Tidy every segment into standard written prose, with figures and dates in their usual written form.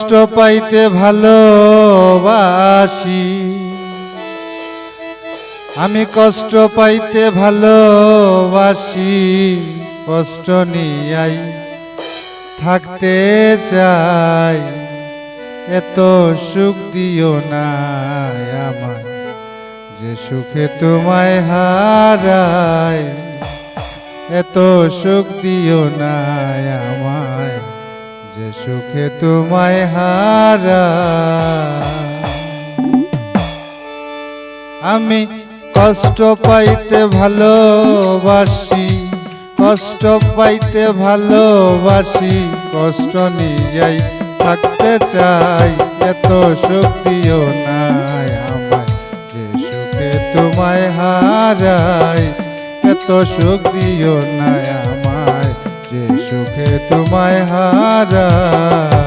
কষ্ট পাইতে ভালোবাসি, আমি কষ্ট পাইতে ভালোবাসি, কষ্ট নিয়াই থাকতে চাই, এত সুখ দিও না আমায় যে সুখে তোমায় হারাই, এত সুখ দিও না আমায় যে সুখে তোমায় হারাই। আমি কষ্ট পাইতে ভালোবাসি, কষ্ট পাইতে ভালোবাসি, কষ্ট নিয়াই থাকতে চাই, এত সুখ দিও না আমায় যে সুখে তোমায় হারাই, এত সুখ দিও না আমায় যে সুখে তোমায় হারাই।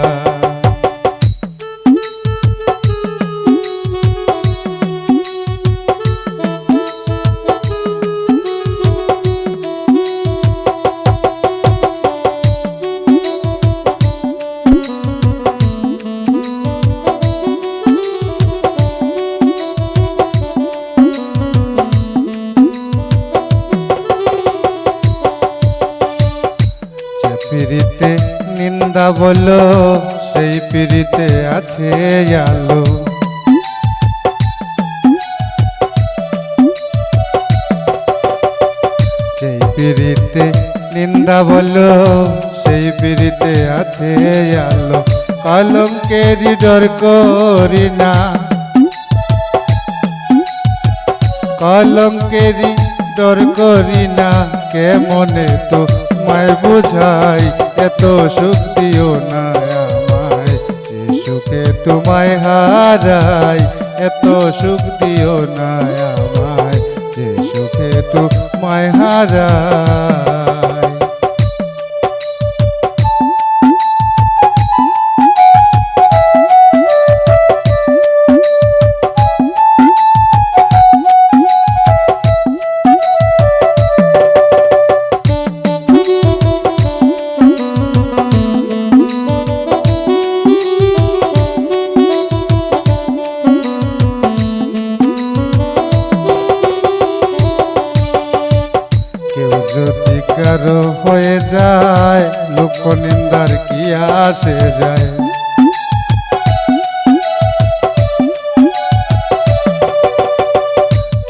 পিরিতে নিন্দা বলো সেই পিরিতে আছে আলো, সেই পিরিতে নিন্দা বলো সেই পিরিতে আছে আলো, কলঙ্কেরই ডর করি না, কলঙ্কেরই ডর করি না, কে মনে তো মায় বুঝাই, এত সুখ দিও না আমায় যে সুখে তোমায় হারাই, এত সুখ দিও না আমায় যে সুখে তোমায় হারাই। যদি কারো হয়ে যায় লোক নিন্দার কি আসে যায়,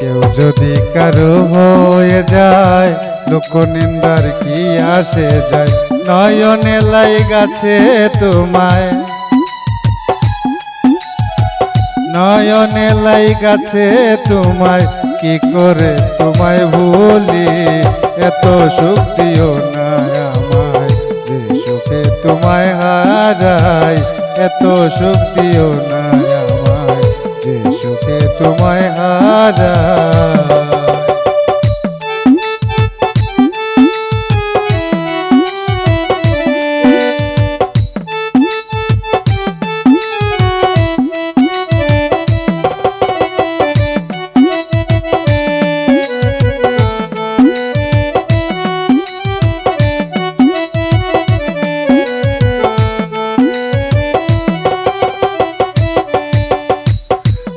কেউ যদি কারো হয়ে যায় লোক নিন্দার কি আসে যায়, নয়নে লাই গাছে তোমায়, নয়নে লাই গাছে তোমায়, কি করে তোমায় ভুলি, এত সুখ দিও না আমায় যে সুখে তোমায় হারাই, এত সুখ দিও না আমায় যে সুখে তোমায় হারাই।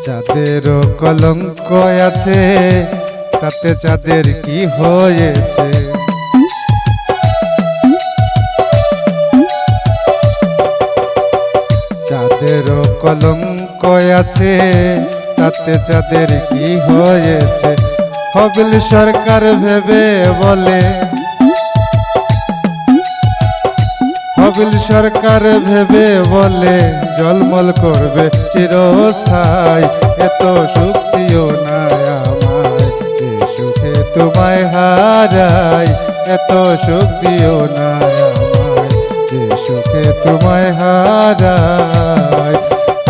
চাঁদেরও কলঙ্ক আছে তাতে চাঁদের কি হয়েছে, চাঁদেরও কলঙ্ক আছে তাতে চাঁদের কি হয়েছে, হবিল সরকার ভেবে বলে, হবিল সরকার ভেবে বলে জলমল করবে চিরস্থায়ী, এত সুখ দিও না আমায় যে সুখে তোমায় হারাই, এত সুখ দিও না আমায় যে সুখে তোমায় হারাই।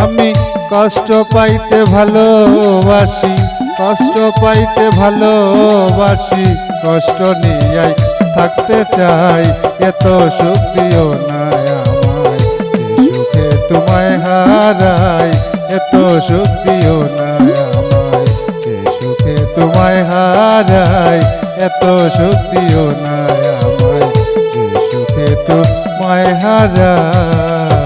আমি কষ্ট পাইতে ভালোবাসি, কষ্ট পাইতে ভালোবাসি, কষ্ট নিয়াই থাকতে চাই, এত সুখ দিও না আমায় যে সুখে তোমায় হারাই, এত সুখ দিও না আমায় যে সুখে তোমায় হারাই, এত সুখ দিও না আমায় যে সুখে তোমায় হারাই।